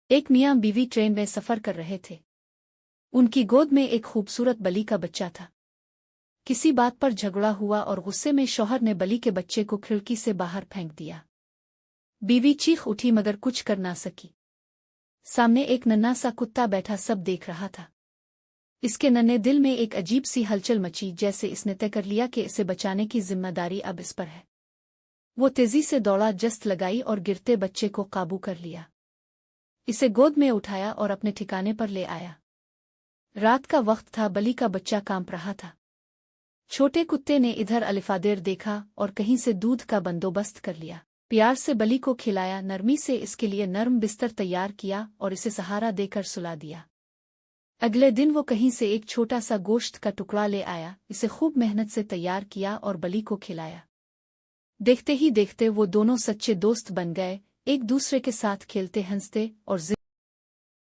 ایک میاں بیوی ٹرین میں سفر کر رہے تھے۔ ان کی گود میں ایک خوبصورت بلی کا بچہ تھا۔ کسی بات پر جھگڑا ہوا اور غصے میں شوہر نے بلی کے بچے کو کھڑکی سے باہر پھینک دیا۔ بیوی چیخ اٹھی مگر کچھ کر نہ سکی۔ سامنے ایک ننھا سا کتا بیٹھا سب دیکھ رہا تھا۔ اس کے ننھے دل میں ایک عجیب سی ہلچل مچی، جیسے اس نے طے کر لیا کہ اسے بچانے کی ذمہ داری اب اس پر ہے۔ وہ تیزی سے دوڑا، جست لگائی اور گرتے بچے کو قابو کر لیا۔ اسے گود میں اٹھایا اور اپنے ٹھکانے پر لے آیا۔ رات کا وقت تھا، بلی کا بچہ کانپ رہا تھا۔ چھوٹے کتے نے ادھر الفادیر دیکھا اور کہیں سے دودھ کا بندوبست کر لیا۔ پیار سے بلی کو کھلایا، نرمی سے اس کے لیے نرم بستر تیار کیا اور اسے سہارا دے کر سلا دیا۔ اگلے دن وہ کہیں سے ایک چھوٹا سا گوشت کا ٹکڑا لے آیا، اسے خوب محنت سے تیار کیا اور بلی کو کھلایا۔ دیکھتے ہی دیکھتے وہ دونوں سچے دوست بن گئے، ایک دوسرے کے ساتھ کھیلتے ہنستے اور